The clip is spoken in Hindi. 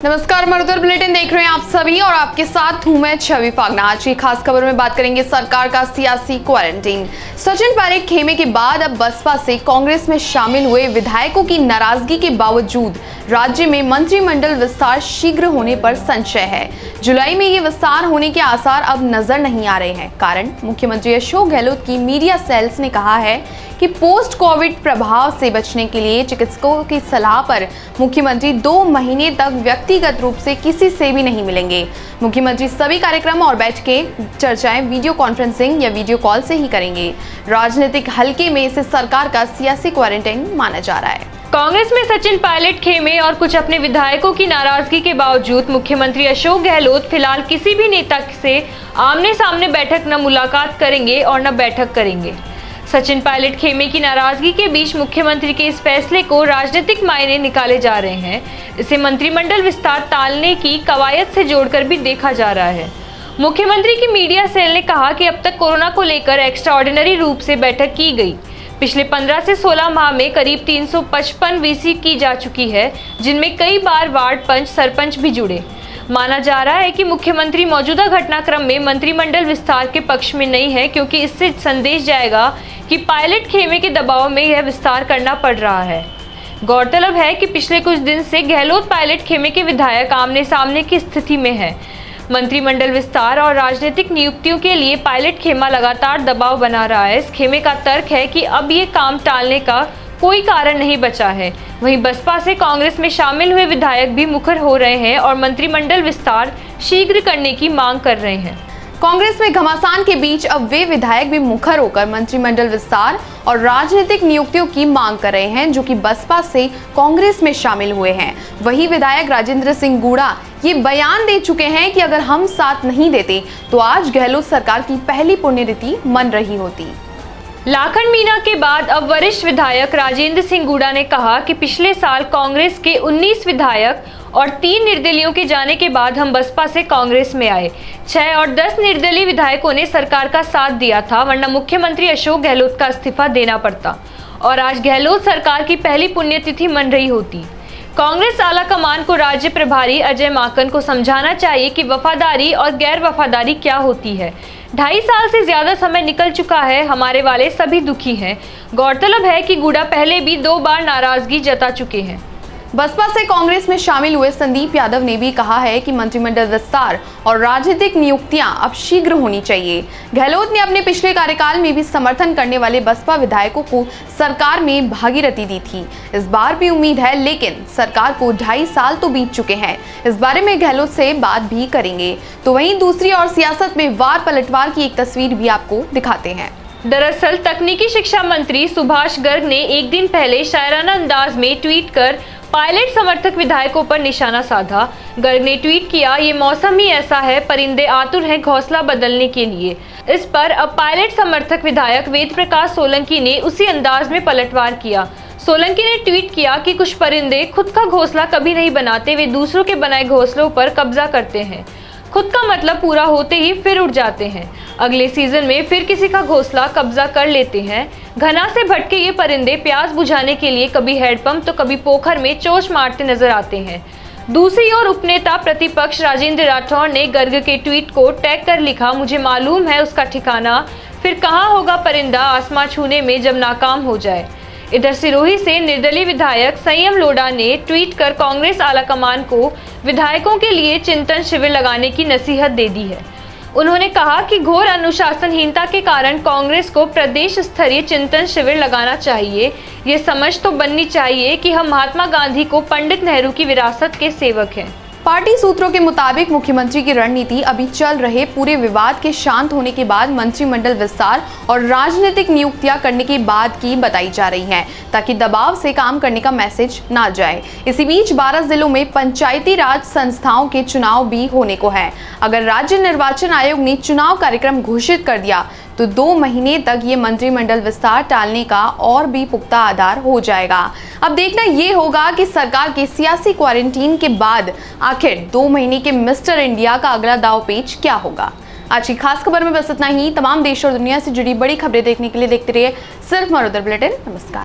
नमस्कार, मरुदर बुलेटिन देख रहे हैं आप सभी और आपके साथ हूं मैं छवि फागना। आज की खास खबर में बात करेंगे सरकार का सियासी क्वारंटीन। सचिन पायलट खेमे के बाद अब बसपा से कांग्रेस में शामिल हुए विधायकों की नाराजगी के बावजूद राज्य में मंत्रिमंडल विस्तार शीघ्र होने पर संशय है। जुलाई में ये विस्तार होने के आसार अब नजर नहीं आ रहे हैं। कारण मुख्यमंत्री अशोक गहलोत की मीडिया सेल्स ने कहा है कि पोस्ट कोविड प्रभाव से बचने के लिए चिकित्सकों की सलाह पर मुख्यमंत्री 2 महीने तक व्यक्तिगत रूप से किसी से भी नहीं मिलेंगे। मुख्यमंत्री सभी कार्यक्रम और बैठकें चर्चाएं वीडियो कॉन्फ्रेंसिंग या वीडियो कॉल से ही करेंगे। राजनीतिक हलके में इसे सरकार का सियासी क्वारंटाइन माना जा रहा है। कांग्रेस में सचिन पायलट खेमे और कुछ अपने विधायकों की नाराजगी के बावजूद मुख्यमंत्री अशोक गहलोत फिलहाल किसी भी नेता से आमने सामने बैठक न मुलाकात करेंगे और न बैठक करेंगे। सचिन पायलट खेमे की नाराजगी के बीच मुख्यमंत्री के इस फैसले को राजनीतिक मायने निकाले जा रहे हैं। इसे मंत्रिमंडल विस्तार टालने की कवायद से जोड़कर भी देखा जा रहा है। मुख्यमंत्री की मीडिया सेल ने कहा कि अब तक कोरोना को लेकर एक्स्ट्राऑर्डिनरी रूप से बैठक की गई। पिछले 15 से 16 माह में करीब 355 वीसी की जा चुकी है, जिनमें कई बार वार्ड पंच सरपंच भी जुड़े। माना जा रहा है कि मुख्यमंत्री मौजूदा घटनाक्रम में मंत्रिमंडल विस्तार के पक्ष में नहीं है, क्योंकि इससे संदेश जाएगा कि पायलट खेमे के दबाव में यह विस्तार करना पड़ रहा है। गौरतलब है कि पिछले कुछ दिन से गहलोत पायलट खेमे के विधायक आमने सामने की स्थिति में है। मंत्रिमंडल विस्तार और राजनीतिक नियुक्तियों के लिए पायलट खेमा लगातार दबाव बना रहा है। इस खेमे का तर्क है कि अब ये काम टालने का कोई कारण नहीं बचा है। वहीं बसपा से कांग्रेस में शामिल हुए विधायक भी मुखर हो रहे हैं और मंत्रिमंडल विस्तार शीघ्र करने की मांग कर रहे हैं। कांग्रेस में घमासान के बीच अब वे विधायक भी मुखर होकर मंत्रिमंडल विस्तार और राजनीतिक नियुक्तियों की मांग कर रहे हैं, जो कि बसपा से कांग्रेस में शामिल हुए हैं। वही विधायक राजेंद्र सिंह गुड़ा ये बयान दे चुके हैं कि अगर हम साथ नहीं देते तो आज गहलोत सरकार की पहली पुण्यतिथि मन रही होती। लाखन मीणा के बाद अब वरिष्ठ विधायक राजेंद्र सिंह गुड़ा ने कहा कि पिछले साल कांग्रेस के 19 विधायक और 3 निर्दलीयों के जाने के बाद हम बसपा से कांग्रेस में आए। 6 और 10 निर्दलीय विधायकों ने सरकार का साथ दिया था, वरना मुख्यमंत्री अशोक गहलोत का इस्तीफा देना पड़ता और आज गहलोत सरकार की पहली पुण्यतिथि मन रही होती। कांग्रेस आला कमान को राज्य प्रभारी अजय माकन को समझाना चाहिए कि वफादारी और गैर वफादारी क्या होती है। 2.5 साल से ज्यादा समय निकल चुका है, हमारे वाले सभी दुखी हैं। गौरतलब है कि गुड़ा पहले भी 2 बार नाराजगी जता चुके हैं। बसपा से कांग्रेस में शामिल हुए संदीप यादव ने भी कहा है कि मंत्रिमंडल विस्तार और राजनीतिक नियुक्तियां अब शीघ्र होनी चाहिए। गहलोत ने अपने पिछले कार्यकाल में भी समर्थन करने वाले बसपा विधायकों को सरकार में भागीरथी दी थी। इस बार भी उम्मीद है, लेकिन सरकार को 2.5 साल तो बीत चुके हैं। इस बारे में गहलोत से बात भी करेंगे। तो वहीं दूसरी ओर सियासत में वार पलटवार की एक तस्वीर भी आपको दिखाते हैं। दरअसल तकनीकी शिक्षा मंत्री सुभाष गर्ग ने एक दिन पहले शायराना अंदाज में ट्वीट कर पायलट समर्थक विधायकों पर निशाना साधा। गर्ग ने ट्वीट किया, ये मौसम ही ऐसा है, परिंदे आतुर हैं घोंसला बदलने के लिए। इस पर अब पायलट समर्थक विधायक वेद प्रकाश सोलंकी ने उसी अंदाज में पलटवार किया। सोलंकी ने ट्वीट किया कि कुछ परिंदे खुद का घोंसला कभी नहीं बनाते, वे दूसरों के बनाए घोंसलों पर कब्जा करते हैं। खुद का मतलब पूरा होते ही फिर उड़ जाते हैं, अगले सीजन में फिर किसी का घोंसला कब्जा कर लेते हैं। घना से भटके ये परिंदे प्यास बुझाने के लिए कभी हैंडपंप तो कभी पोखर में चोंच मारते नजर आते हैं। दूसरी ओर उपनेता प्रतिपक्ष राजेंद्र राठौड़ ने गर्ग के ट्वीट को टैग कर लिखा, मुझे मालूम है उसका ठिकाना, फिर कहाँ होगा परिंदा आसमां छूने में जब नाकाम हो जाए। इधर सिरोही से निर्दलीय विधायक संयम लोढ़ा ने ट्वीट कर कांग्रेस आलाकमान को विधायकों के लिए चिंतन शिविर लगाने की नसीहत दे दी है। उन्होंने कहा कि घोर अनुशासनहीनता के कारण कांग्रेस को प्रदेश स्तरीय चिंतन शिविर लगाना चाहिए। ये समझ तो बननी चाहिए कि हम महात्मा गांधी को पंडित नेहरू की विरासत के सेवक हैं। पार्टी सूत्रों के मुताबिक मुख्यमंत्री की रणनीति अभी चल रहे पूरे विवाद के शांत होने के बाद मंत्रिमंडल विस्तार और राजनीतिक नियुक्तियां करने के बाद की बताई जा रही है, ताकि दबाव से काम करने का मैसेज ना जाए। इसी बीच 12 जिलों में पंचायती राज संस्थाओं के चुनाव भी होने को है। अगर राज्य निर्वाचन आयोग ने चुनाव कार्यक्रम घोषित कर दिया तो 2 महीने तक ये मंत्रिमंडल विस्तार टालने का और भी पुख्ता आधार हो जाएगा। अब देखना ये होगा कि सरकार के सियासी क्वारंटीन के बाद आखिर 2 महीने के मिस्टर इंडिया का अगला दाव पेच क्या होगा। आज की खास खबर में बस इतना ही। तमाम देश और दुनिया से जुड़ी बड़ी खबरें देखने के लिए देखते रहिए सिर्फ मरुदर बुलेटिन। नमस्कार।